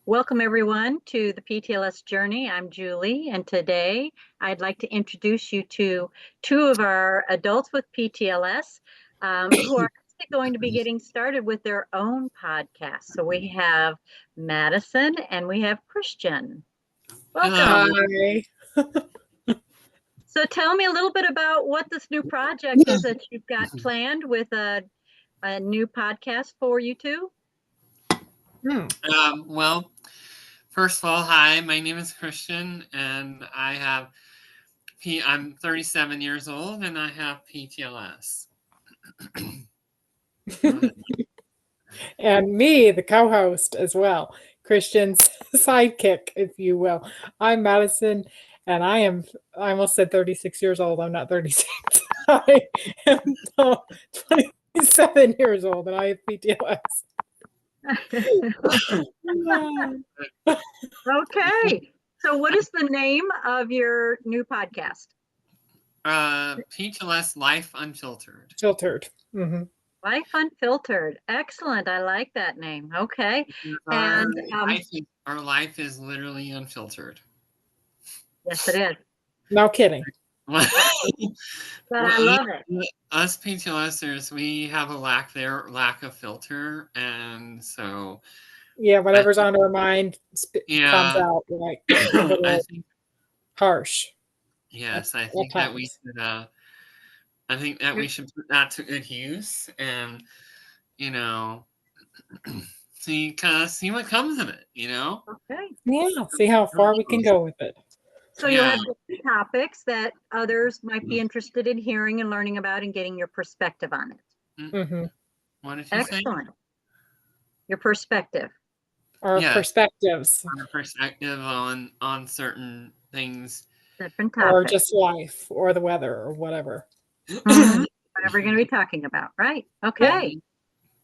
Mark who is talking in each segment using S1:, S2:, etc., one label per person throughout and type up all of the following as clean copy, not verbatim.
S1: Welcome everyone to the PTLS Journey. I'm Julie, and today I'd like to introduce you to two of our adults with PTLS who are going to be getting started with their own podcast. So we have Madison and we have Christian. Welcome.
S2: Hi.
S1: So tell me a little bit about what this new project is that you've got planned with a new podcast for you two.
S3: Well, first of all, hi, my name is Christian, and I'm 37 years old, and I have PTLS.
S2: And me, the co-host as well, Christian's sidekick, if you will. I'm Madison, and I almost said 36 years old. I'm not 36. I am 27 years old, and I have PTLS.
S1: Okay. So what is the name of your new podcast?
S3: PTLS Life Unfiltered.
S2: Filtered. Mm-hmm.
S1: Life Unfiltered. Excellent. I like that name. Okay. And
S3: our life is literally unfiltered.
S1: Yes, it is.
S2: No kidding.
S1: But I love it.
S3: Us PTLSers, we have a lack of filter, and so
S2: whatever's on our mind comes out like harsh.
S3: Yes, I think that we should. I think that we should put that to good use, and see what comes of it.
S1: Okay.
S2: Yeah. See how far we can go with it.
S1: So you'll have different topics that others might be interested in hearing and learning about and getting your perspective on it.
S2: Mm-hmm.
S3: What did you say?
S1: Excellent. Your perspective.
S2: Our perspectives.
S3: Our perspective on certain things.
S1: Different topics.
S2: Or just life or the weather or whatever.
S1: Mm-hmm. Whatever you're going to be talking about, right? Okay. Yeah.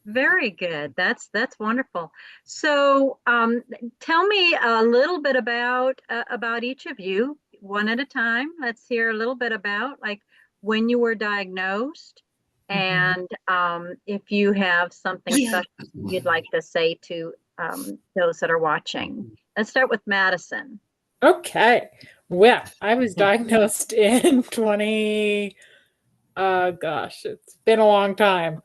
S1: Very good. That's wonderful. So tell me a little bit about each of you, one at a time. Let's hear a little bit about like when you were diagnosed, and if you have something special you'd like to say to those that are watching. Let's start with Madison.
S2: Okay. Well, I was diagnosed in it's been a long time.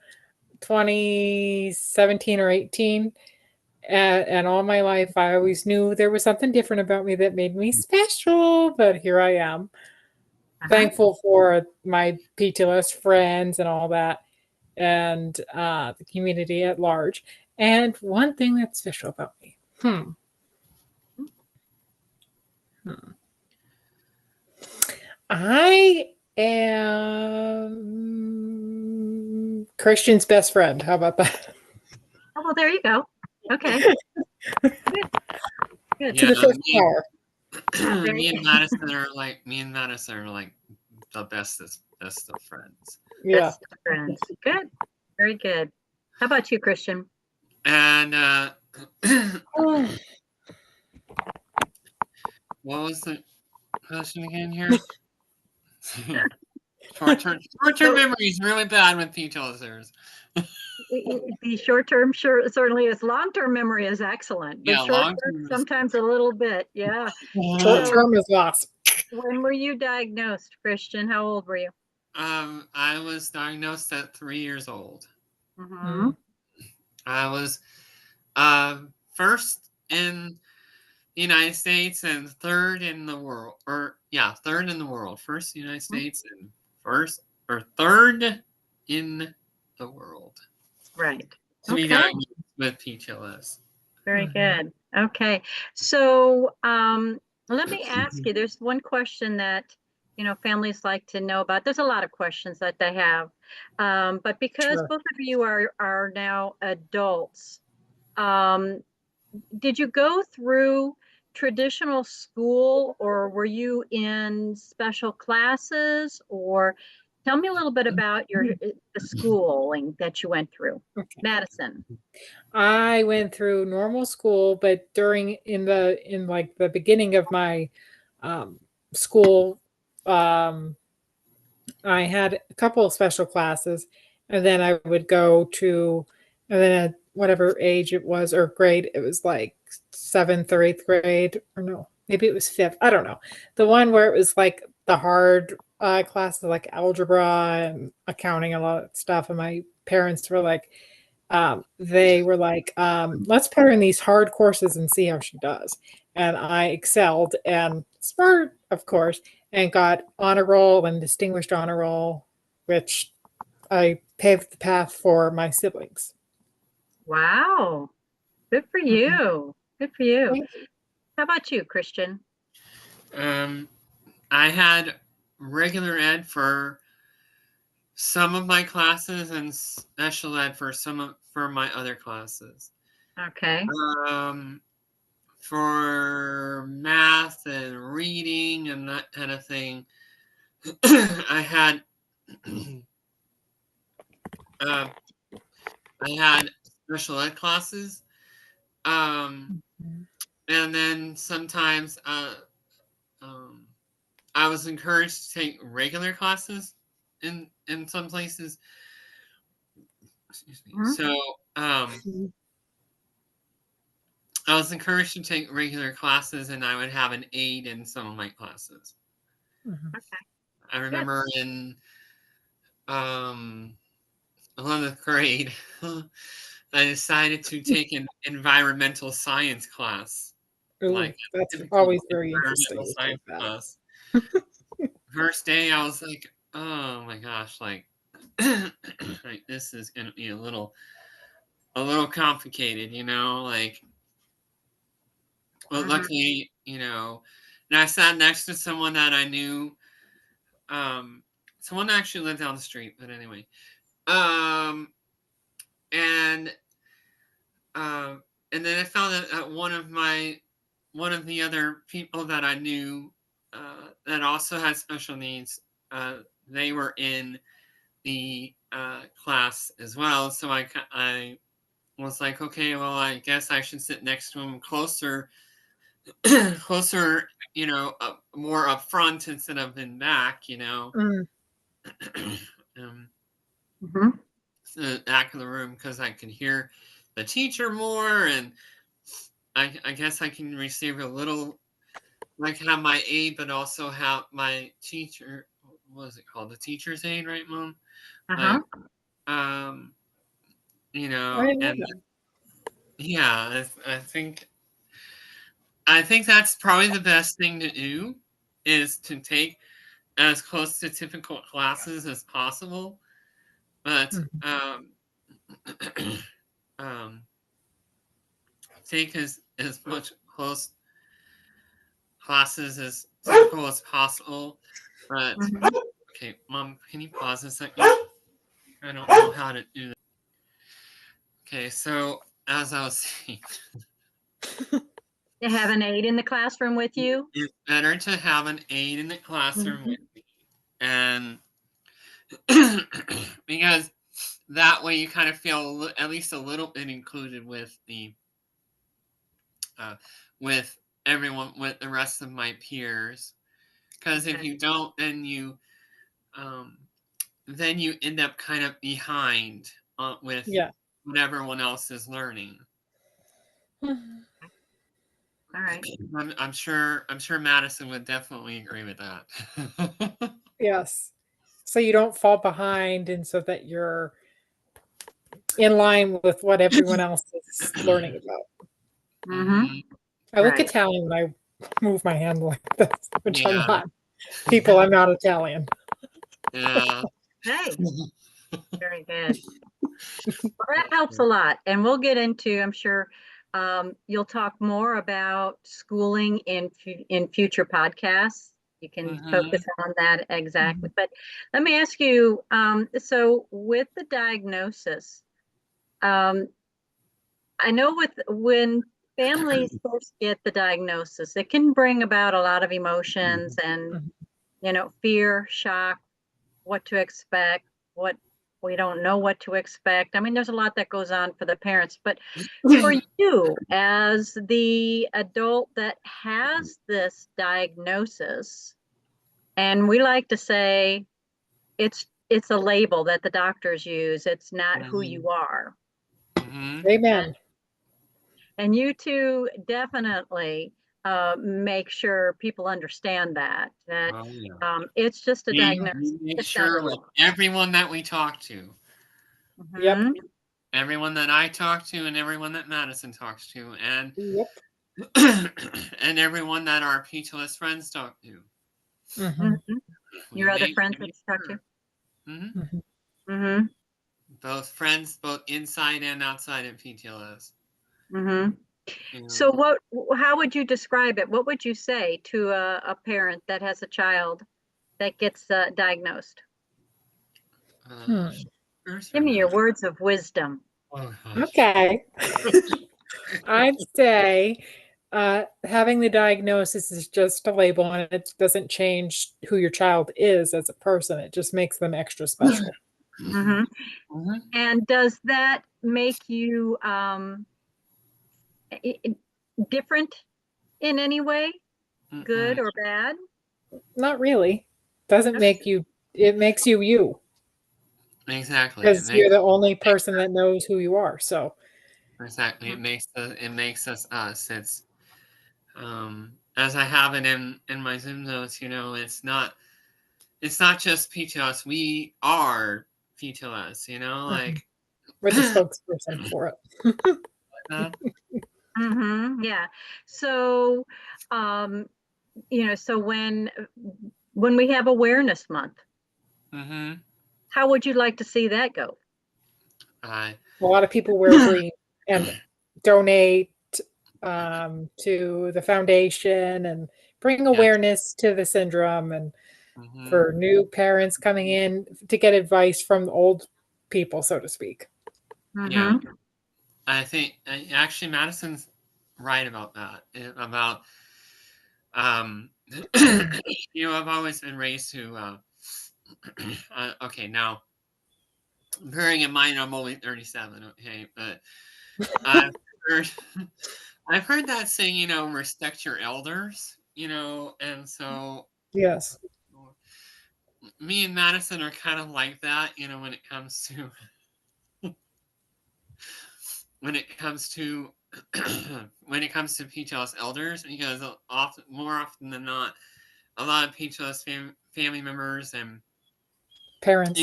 S2: 2017 or 18, and all my life I always knew there was something different about me that made me special, but here I am. Thankful for my PTLS friends and all that, and the community at large. And one thing that's special about me I am Christian's best friend. How about that?
S1: Oh, well, there you go. Okay. Good.
S2: To the fifth power.
S3: Me and Madison are like the bestest of friends.
S2: Yeah.
S1: Best of friends. Good. Very good. How about you, Christian?
S3: And what was the question again here? Short-term memory is really bad with PTLSers.
S1: The short-term certainly is. Long-term memory is excellent. But short-term sometimes a little bit. Yeah.
S2: Short-term is awesome.
S1: When were you diagnosed, Christian? How old were you?
S3: I was diagnosed at 3 years old.
S1: Mm-hmm.
S3: I was first in the United States and third in the world. Third in the world. First in the United States and third in the world.
S1: Right.
S3: To be diagnosed with PTLS.
S1: Very good. Okay. So let me ask you, there's one question that, families like to know about. There's a lot of questions that they have. But because both of you are now adults, did you go through traditional school, or were you in special classes? Or tell me a little bit about the schooling that you went through. Okay. Madison.
S2: I went through normal school, but in the beginning of my school, I had a couple of special classes, and then I would go to, and then whatever age it was or grade. It was like 7th or 8th grade, or no, maybe it was 5th. I don't know. The one where it was like the hard classes like algebra and accounting, a lot of stuff. And my parents were like, let's put her in these hard courses and see how she does. And I excelled and smart, of course, and got honor roll and distinguished honor roll, which I paved the path for my siblings.
S1: Wow. Good for you. Good for you.
S2: Thank you.
S1: How about you, Christian?
S3: I had regular ed for some of my classes and special ed for for my other classes.
S1: Okay.
S3: For math and reading and that kind of thing, I had special ed classes, and then sometimes I was encouraged to take regular classes in some places. Excuse me. So I was encouraged to take regular classes, and I would have an aide in some of my classes.
S1: Okay.
S3: I remember in 11th grade, I decided to take an environmental science class.
S2: Ooh,
S3: Like
S2: that's always very interesting.
S3: Science class. First day, I was like, "Oh my gosh! Like, like this is gonna be a little complicated, you know." Like, but luckily, you know, and I sat next to someone that I knew. Someone that actually lived down the street, but anyway. And then I found that one of the other people that I knew that also had special needs, they were in the class as well. So I was like, okay, well, I guess I should sit next to him closer, you know, more up front instead of in back, you know. The back of the room, because I can hear the teacher more, and I guess I can receive a little, like have my aid, but also have my teacher. What is it called? The teacher's aid, right, Mom? Like, you know, and yeah, I think that's probably the best thing to do, is to take as close to typical classes as possible, but take as much close classes as typical as possible. But okay, Mom, can you pause a second? I don't know how to do that. Okay, so as I was saying,
S1: You have an aide in the classroom with you?
S3: it's better to have an aide in the classroom with me, and because that way you kind of feel at least a little bit included with the with everyone, with the rest of my peers. Because if you don't, then you end up kind of behind with what everyone else is learning.
S1: All right.
S3: I'm sure Madison would definitely agree with that.
S2: Yes. So you don't fall behind, and so that you're in line with what everyone else is learning about. I look Italian when I move my hand like this, which I'm not. People, I'm not Italian.
S3: Yeah.
S1: Hey, very good. Well, that helps a lot. And we'll get into, I'm sure you'll talk more about schooling in future podcasts. You can focus on that exactly. But let me ask you, so with the diagnosis, I know when families first get the diagnosis, it can bring about a lot of emotions and, you know, fear, shock, what to expect, what we don't know what to expect. I mean, there's a lot that goes on for the parents, but for you as the adult that has this diagnosis, and we like to say it's a label that the doctors use, it's not who you are.
S2: Amen.
S1: And you two definitely make sure people understand that
S3: Oh, yeah.
S1: it's just a
S3: We
S1: diagnosis.
S3: make
S1: It's not
S3: sure
S1: a
S3: with everyone that we talk to,
S2: Yep.
S1: Mhm.
S3: everyone that I talk to, and everyone that Madison talks to, and
S2: Yep.
S3: and everyone that our PTLS friends talk to.
S2: Mhm.
S3: We
S1: Your other
S3: make
S1: friends that you talk to?
S3: sure. Mhm.
S2: Mhm.
S1: Mm-hmm.
S3: Both friends, both inside and outside of PTLS.
S1: Mm-hmm.
S3: You know.
S1: So how would you describe it? What would you say to a parent that has a child that gets diagnosed? Give me your words of wisdom.
S3: Oh, gosh.
S2: Okay. I'd say having the diagnosis is just a label, and it doesn't change who your child is as a person. It just makes them extra special.
S1: Mm-hmm.
S3: Mhm.
S1: And does that make you different in any way, good
S3: Mm-mm.
S1: or bad?
S2: Not really. Doesn't make you, it makes you you,
S3: Exactly.
S2: because you're the only person that knows who you are. So,
S3: Exactly. It makes us us. It's as I have it in my Zoom notes, it's not just PTLS. We are PTLS, like
S2: we're the spokesperson for it.
S1: Mm-hmm. Yeah. So, so when we have Awareness Month,
S3: mm-hmm.
S1: how would you like to see that go?
S2: A lot of people wear green and donate to the foundation and bring awareness to the syndrome, and for new parents coming in to get advice from old people, so to speak.
S3: Yeah.
S1: Mm-hmm.
S3: I think actually Madison's right about that. About I've always been raised to okay, now bearing in mind I'm only 37, okay, but I've heard I've heard that saying, respect your elders, and so
S2: Yes.
S3: me and Madison are kind of like that, when it comes to when it comes to when it comes to PTLS elders, because more often than not, a lot of PTLS family members and
S2: Parents.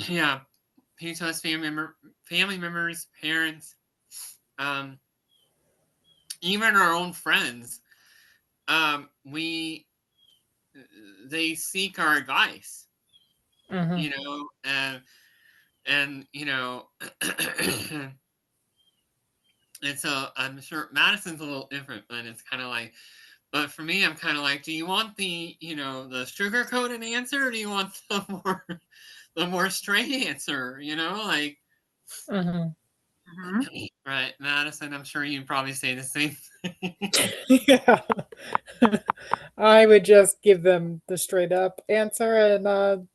S3: yeah, PTLS family members, parents, even our own friends, they seek our advice, and and so I'm sure Madison's a little different, but it's kind of like, but for me, I'm kind of like, do you want the sugar coated answer, or do you want the more straight answer? Like, right, Madison, I'm sure you'd probably say the same thing.
S2: Yeah. I would just give them the straight up answer and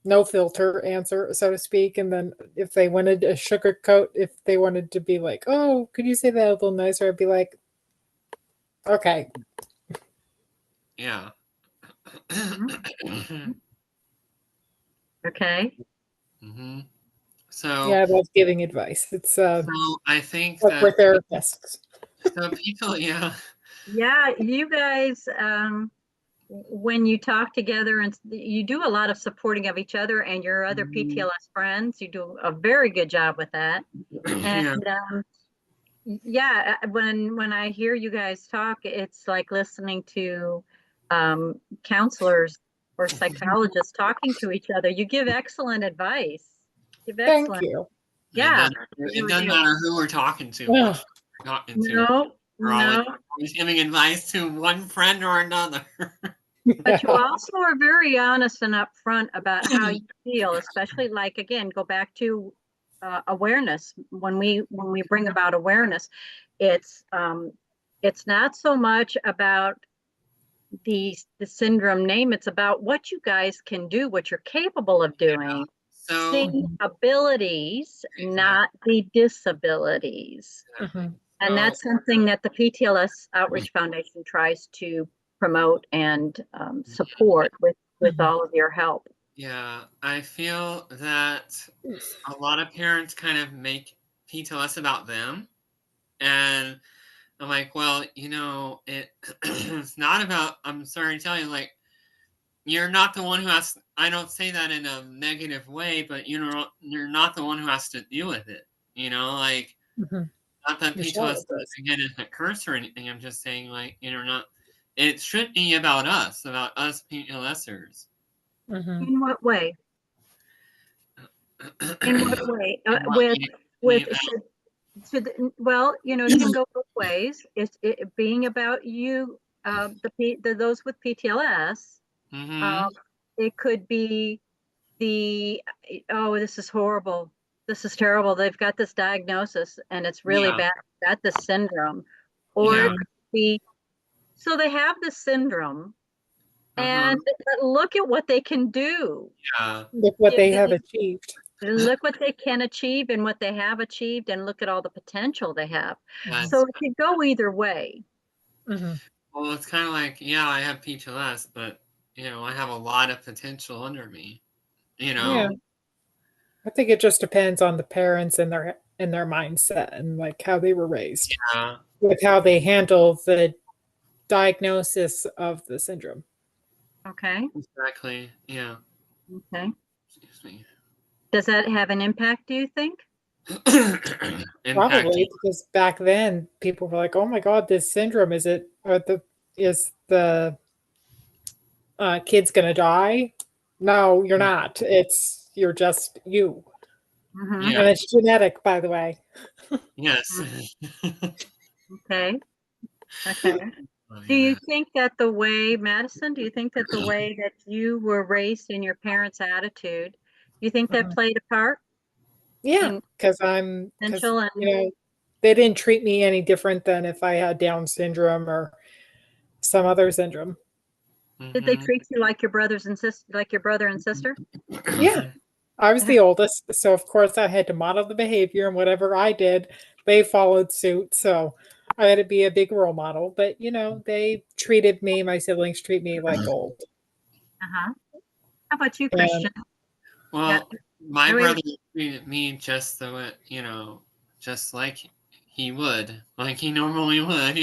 S2: no filter answer, so to speak. And then if they wanted a sugar coat, if they wanted to be like, oh, could you say that a little nicer? I'd be like, okay.
S3: Yeah.
S1: Okay.
S3: So
S2: Yeah, I love giving advice. It's
S3: so I think
S2: like we're
S3: that
S2: therapists.
S3: so people, yeah.
S1: Yeah, you guys, when you talk together and you do a lot of supporting of each other and your other PTLS friends, you do a very good job with that. And yeah, when I hear you guys talk, it's like listening to counselors or psychologists talking to each other. You give excellent advice. Give
S2: Thank
S1: excellent.
S2: you.
S1: Yeah,
S3: It doesn't matter who we're talking to.
S2: Yeah.
S1: No,
S3: We're
S1: no.
S3: always giving advice to one friend or another.
S1: But you also are very honest and upfront about how you feel, especially like, again, go back to awareness. When we bring about awareness, it's not so much about the syndrome name. It's about what you guys can do, what you're capable of doing.
S3: So
S1: Seeing abilities, not the disabilities. And that's something that the PTLS Outreach Foundation tries to promote and support with all of your help.
S3: Yeah, I feel that a lot of parents kind of make PTLS about them. And I'm like, well, it's not about, I'm sorry to tell you, like, you're not the one who has, I don't say that in a negative way, but you're not the one who has to deal with it. Like,
S2: Mm-hmm.
S3: not that
S2: Your
S3: PTLS,
S2: child does.
S3: again, is a curse or anything. I'm just saying, like, not, it should be about us PTLSers.
S2: Mm-hmm.
S1: In what way? In what way?
S3: And what
S1: With
S3: you,
S1: well, it can go both ways. It's being about you, those with PTLS.
S3: mm-hmm.
S1: Um, it could be oh, this is horrible. This is terrible. They've got this diagnosis and it's really
S3: Yeah.
S1: bad. They've got this syndrome. Or
S3: Yeah.
S1: it could be, so they have this syndrome
S3: Uh-huh.
S1: and look at what they can do.
S3: Yeah.
S2: Look what they have achieved.
S1: Look what they can achieve and what they have achieved, and look at all the potential they have.
S2: Mm-hmm.
S1: So it could go either way.
S2: Mm-hmm.
S3: Well, it's kind of like, yeah, I have PTLS, but I have a lot of potential under me.
S2: Yeah. I think it just depends on the parents and their mindset and like how they were raised
S3: Yeah.
S2: with how they handle the diagnosis of the syndrome.
S1: Okay.
S3: Exactly. Yeah.
S1: Okay.
S3: Excuse me.
S1: Does that have an impact, do you think?
S2: Probably
S3: Impacting.
S2: because back then people were like, "Oh my God, this syndrome is the kid's gonna die?" No, you're not. You're just you,
S1: Mm-hmm.
S3: Yeah.
S2: and it's genetic, by the way.
S3: Yes.
S1: Okay. Okay.
S3: Oh,
S1: Do you
S3: yeah.
S1: think that Madison, do you think that the way that you were raised in your parents' attitude, you think that
S2: Mhm.
S1: played a part
S2: Yeah,
S1: in
S2: because
S1: potential and
S2: they didn't treat me any different than if I had Down syndrome or some other syndrome.
S1: did they
S3: Mm-hmm.
S1: treat you like your brothers and like your brother and sister?
S2: Yeah, I was the oldest, so of course I had to model the behavior, and whatever I did, they followed suit. So I had to be a big role model. But they treated me, my siblings treat me like gold.
S1: Uh-huh. How about you,
S2: And
S1: Christian? Yeah.
S3: Well, my
S1: Wait,
S3: brother treated me just the way, just like he would, like he normally would,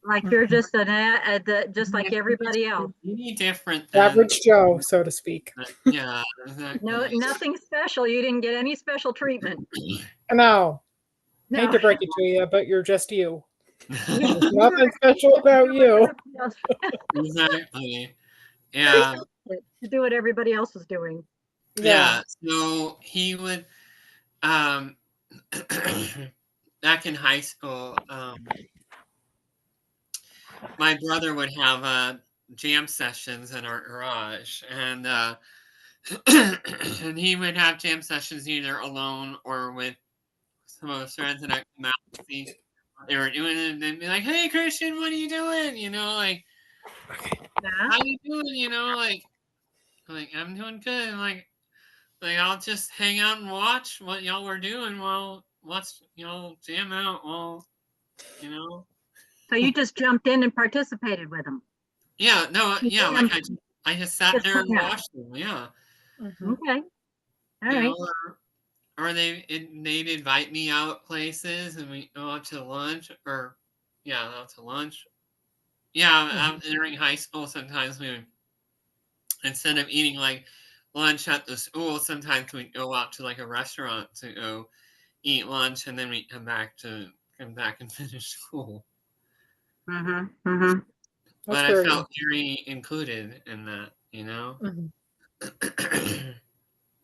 S1: like you're just just like everybody else.
S3: Any different than,
S2: average Joe, so to speak.
S3: yeah,
S1: No,
S3: exactly.
S1: nothing special. You didn't get any special treatment.
S2: No, hate
S1: No.
S2: to break it to you, but you're just you. There's
S1: You
S2: nothing special about you.
S3: Exactly. Yeah.
S1: to do what everybody else was doing.
S2: Yeah.
S3: Yeah. So he would, um, back in high school, my brother would have jam sessions in our garage, and and he would have jam sessions either alone or with some of his friends, and I'd come out and see what they were doing, and they'd be like, "Hey, Christian, what are you doing? Like,
S1: Yeah.
S3: how you doing? Like I'm doing good. Like I'll just hang out and watch what y'all were doing while watch y'all jam out while you know."
S1: So you just jumped in and participated with them.
S3: Yeah, no, yeah, like I just sat
S1: Just
S3: there
S1: hung
S3: and
S1: out.
S3: watched them. Yeah,
S2: Mhm.
S1: Okay. All
S3: you know,
S1: right.
S3: or they'd invite me out places and we go out to lunch or yeah, out to lunch. Yeah,
S2: Mhm.
S3: during high school, sometimes we would, instead of eating like lunch at the school, sometimes we'd go out to like a restaurant to go eat lunch, and then we come back and finish school.
S1: Mm-hmm. Mm-hmm.
S2: That's
S3: But I
S2: very
S3: felt
S2: interesting.
S3: very included in that.
S2: Mhm.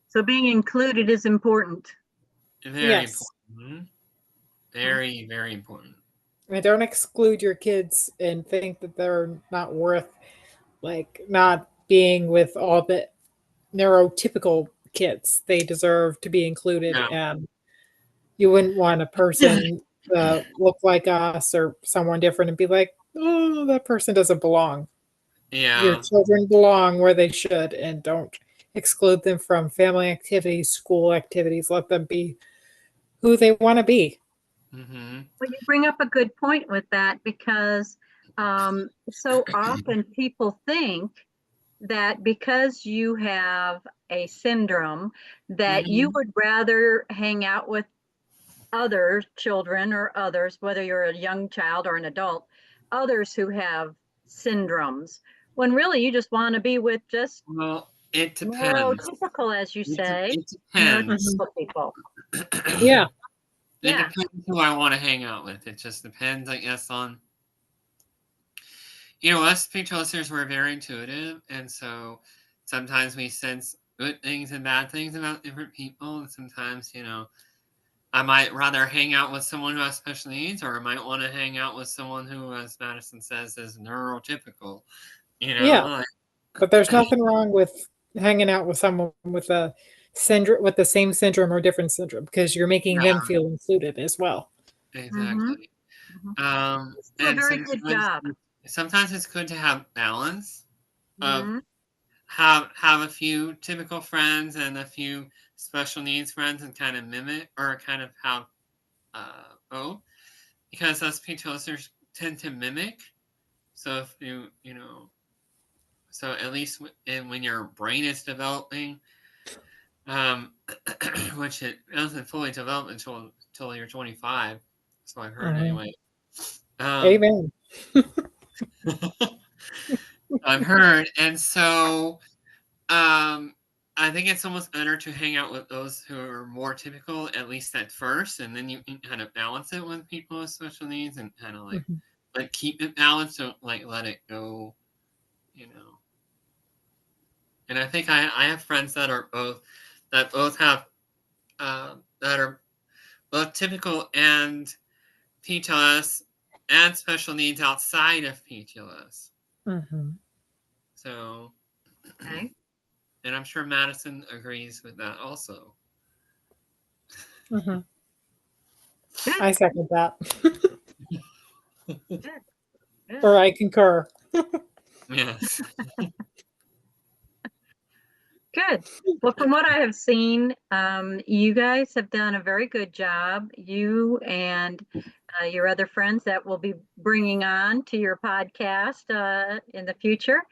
S1: So being included is important.
S3: Very
S2: Yes.
S3: important. Very, very important.
S2: And don't exclude your kids and think that they're not worth like not being with all the neurotypical kids. They deserve to be included,
S3: Yeah.
S2: and you wouldn't want a person look like us or someone different and be like, "Oh, that person doesn't belong." Your
S3: Yeah.
S2: children belong where they should, and don't exclude them from family activities, school activities. Let them be who they want to be.
S3: Mm-hmm.
S1: Well, you bring up a good point with that because so often people think that because you have a syndrome, that you
S3: Mhm.
S1: would rather hang out with other children or others, whether you're a young child or an adult, others who have syndromes, when really you just want to be with just
S3: Well, it depends.
S1: neurotypical, as you say,
S3: It depends.
S1: neurotypical people.
S2: Yeah.
S3: It
S1: Yeah.
S3: depends who I want to hang out with. It just depends, I guess, on, us speech listeners, we're very intuitive, and so sometimes we sense good things and bad things about different people, and sometimes, I might rather hang out with someone who has special needs, or I might want to hang out with someone who, as Madison says, is neurotypical.
S2: Yeah.
S3: Like,
S2: But there's nothing wrong with hanging out with someone with a syndrome, with the same syndrome or different syndrome, because you're making them
S3: yeah,
S2: feel included as well.
S1: Mm-hmm.
S3: exactly.
S1: Mm-hmm. Do a
S3: And
S1: very good job.
S3: sometimes it's good to have balance of
S1: Mm-hmm.
S3: have a few typical friends and a few special needs friends, and kind of mimic or kind of have both, because us speech listeners tend to mimic. So if so at least when your brain is developing, um, which it doesn't fully develop until you're 25. So I've heard
S2: Mhm.
S3: anyway. Um,
S2: Amen.
S3: I've heard, and so I think it's almost better to hang out with those who are more typical, at least at first, and then you can kind of balance it with people with special needs, and kind of
S2: Mhm.
S3: like keep it balanced, don't like let it go, you know. And I think I have friends that both have that are both typical and PTLS and special needs outside of PTLS.
S2: Mhm.
S3: So,
S1: Okay.
S3: and I'm sure Madison agrees with that also.
S2: Mhm.
S1: Good.
S2: I second that.
S1: Good. Good.
S2: Or I concur.
S3: Yes.
S1: Good. Well, from what I have seen, you guys have done a very good job. You and your other friends that we'll be bringing on to your podcast in the future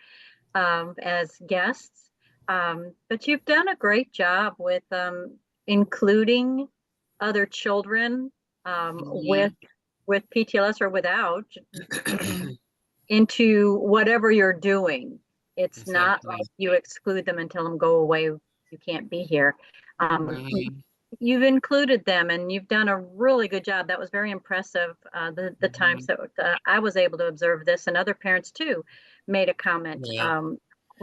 S1: as guests. But you've done a great job with including other children
S3: Mhm.
S1: with PTLS or without into whatever you're doing. It's not
S3: Exactly.
S1: like you exclude them and tell them go away, you can't be here.
S3: Mhm.
S1: You've included them and you've done a really good job. That was very impressive. The times
S3: Mhm.
S1: that I was able to observe this, and other parents too made a comment
S3: Yeah.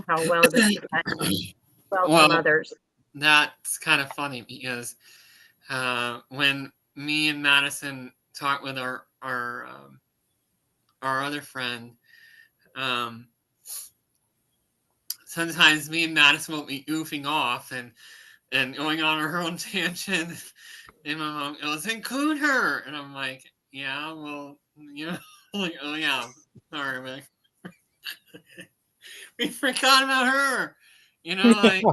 S1: how well that you guys welcome
S3: Well,
S1: others.
S3: that's kind of funny because when me and Madison talked with our other friend, um, sometimes me and Madison will be goofing off and going on her own tangent, and my mom goes, "Include her," and I'm like, "Yeah, well, like, oh yeah, sorry, man, we forgot about her," like,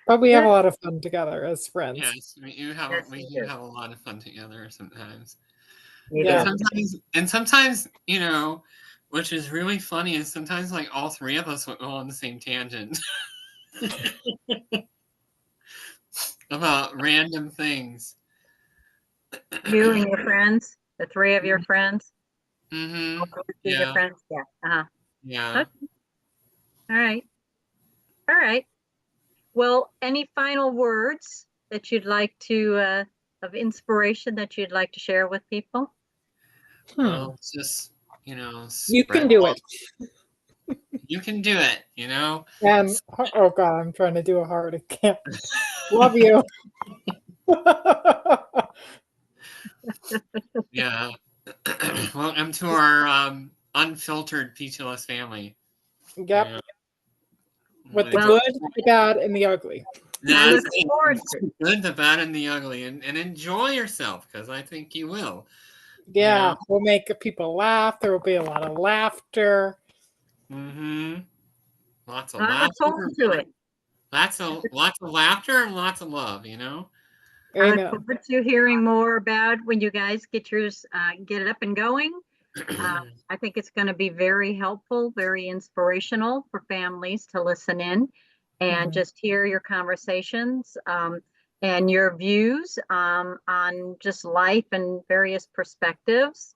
S2: But we have
S1: Good.
S2: a lot of fun together as friends.
S3: yes, we
S1: Yes,
S3: do
S1: you
S3: have a lot of fun together sometimes.
S1: do. You
S3: And
S2: Yeah.
S1: do.
S3: sometimes, which is really funny, is sometimes like all three of us would go on the same tangent about random things.
S1: You and your friends, the three of your friends,
S3: Mm-hmm.
S1: all three of your
S3: Yeah.
S1: friends. Yeah. Uh-huh.
S3: Yeah.
S1: Okay. All right. All right. Well, any final words that you'd like to, of inspiration that you'd like to share with people?
S2: Hmm.
S3: Well, it's just,
S2: You
S3: spread
S2: can do
S3: love.
S2: it.
S3: You can do it,
S2: And oh god, I'm trying to do a heart. I can't. Love you.
S3: Yeah. Welcome to our unfiltered PTLS family.
S2: Yep.
S3: Yeah.
S2: With the
S3: Like,
S1: Well,
S2: good, the bad, and the ugly.
S1: I
S3: that's
S1: look
S3: it.
S1: forward
S3: It's
S1: to
S3: the good, the bad, and the ugly, and enjoy yourself, because I think you will. You
S2: Yeah,
S3: know.
S2: we'll make people laugh. There will be a lot of laughter.
S3: Mm-hmm. Lots of
S1: I look
S3: laughter,
S1: forward to it.
S3: lots of laughter, and lots of love.
S1: I look
S2: Amen.
S1: forward to hearing more about when you guys get yours, get it up and going. I think it's going to be very helpful, very inspirational for families to listen in and just hear your conversations and your views on just life and various perspectives.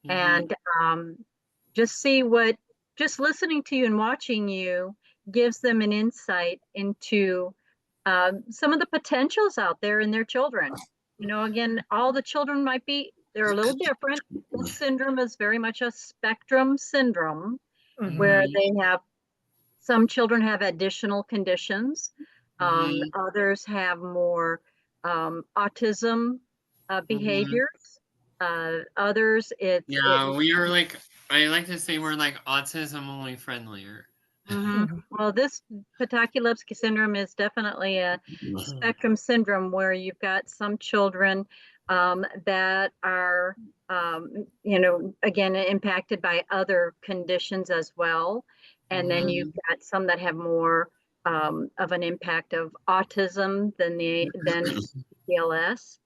S1: And just see what, just listening to you and watching you gives them an insight into some of the potentials out there in their children. You know, again, all the children might be, they're a little different. This syndrome is very much a spectrum syndrome where they have, some children have additional conditions. Others have more autism behaviors. Others,
S3: Yeah, we are like, I like to say we're like autism only friendlier.
S1: Well, this Potocki-Lupski syndrome is definitely a spectrum syndrome where you've got some children that are, you know, again, impacted by other conditions as well. And then you've got some that have more of an impact of autism than PTLS.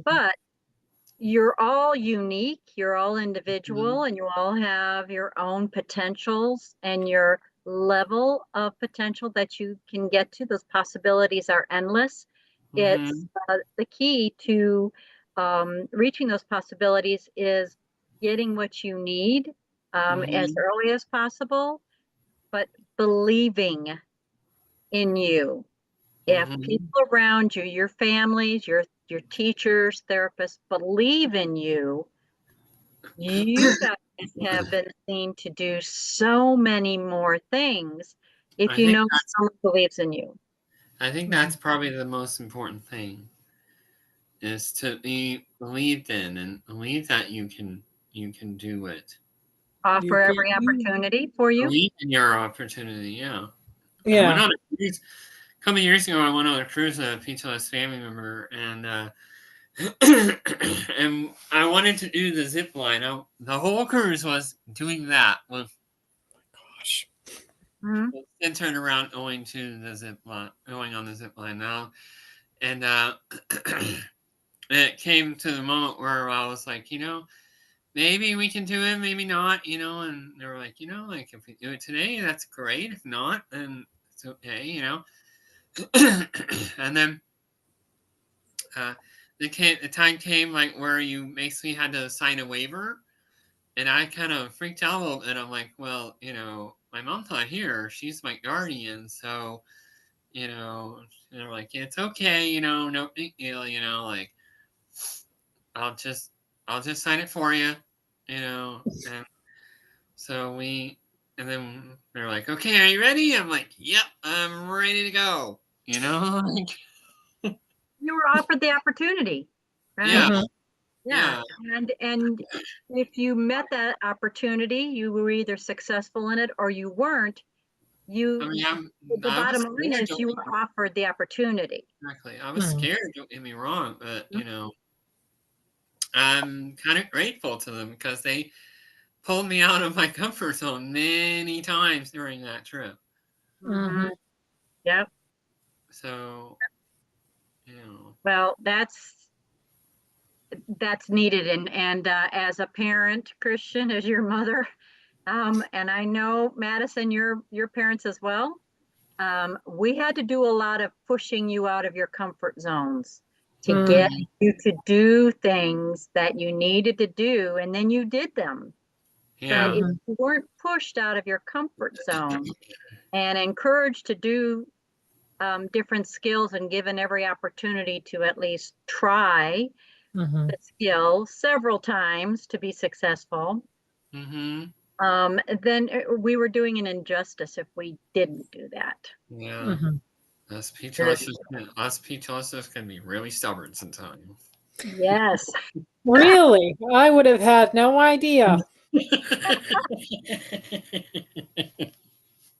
S1: But you're all unique, you're all individual, and you all have your own potentials and your level of potential that you can get to. Those possibilities are endless. It's the key to reaching those possibilities is getting what you need as early as possible, but believing in you. If people around you, your families, your teachers, therapists believe in you, you guys have been seen to do so many more things if you know someone believes in you.
S3: I think that's probably the most important thing, is to be believed in and believe that you can do it.
S1: Offer every opportunity for you.
S3: Believe in your opportunity, yeah.
S2: Yeah.
S3: I went on a cruise, a couple of years ago, I went on a cruise with a PTLS family member, and and I wanted to do the zip line. The whole cruise was doing that with,
S2: Gosh.
S3: then turn around going to the zip line, going on the zip line now. And it came to the moment where I was like, you know, maybe we can do it, maybe not, you know. And they were like, you know, like if we do it today, that's great. If not, then it's okay, you know. And then the time came like where you basically had to sign a waiver, and I kind of freaked out a little bit. I'm like, well, you know, my mom's not here; she's my guardian, so, you know, they're like, it's okay, you know, no big deal, you know, like I'll just sign it for you, you know. And so and then they're like, okay, are you ready? I'm like, yep, I'm ready to go, you know.
S1: You were offered the opportunity, right?
S3: Yeah.
S1: Yeah. And if you met that opportunity, you were either successful in it or you weren't.
S3: I mean,
S1: The bottom line is you were offered the opportunity.
S3: Exactly. I was scared, don't get me wrong, but you know, I'm kind of grateful to them because they pulled me out of my comfort zone many times during that trip.
S1: Yep.
S3: So, you know.
S1: Well, that's needed. And as a parent, Christian, as your mother, and I know Madison, your parents as well, we had to do a lot of pushing you out of your comfort zones to get you to do things that you needed to do, and then you did them.
S3: Yeah.
S1: But if you weren't pushed out of your comfort zone and encouraged to do different skills and given every opportunity to at least try the skill several times to be successful, then we were doing an injustice if we didn't do that.
S3: Yeah. Us PTLS can be really stubborn sometimes.
S1: Yes.
S2: Really? I would have had no idea.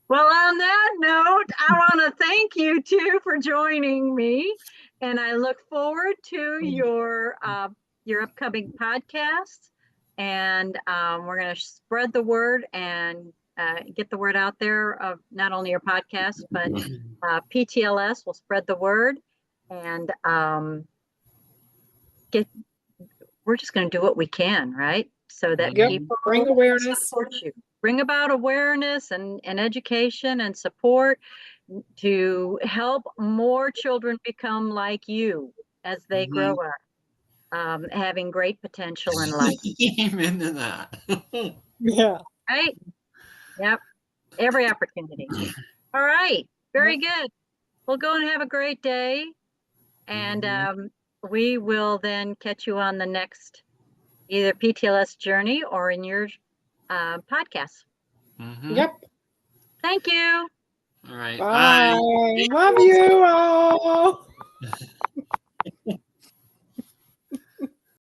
S1: Well, on that note, I want to thank you too for joining me, and I look forward to your upcoming podcast. And we're going to spread the word and get the word out there of not only your podcast, but PTLS will spread the word, and we're just going to do what we can, right? so that
S2: Yep.
S1: people
S2: Bring awareness.
S1: support you. Bring about awareness and education and support to help more children become like you as they grow up, having great potential in life.
S3: Amen to that.
S2: Yeah.
S1: Right? Yep. Every opportunity. All right. Very good. Well, go and have a great day. And we will then catch you on the next either PTLS Journey or in your podcast.
S2: Yep.
S1: Thank you.
S3: All right.
S2: Bye.
S3: Bye.
S2: Love you all.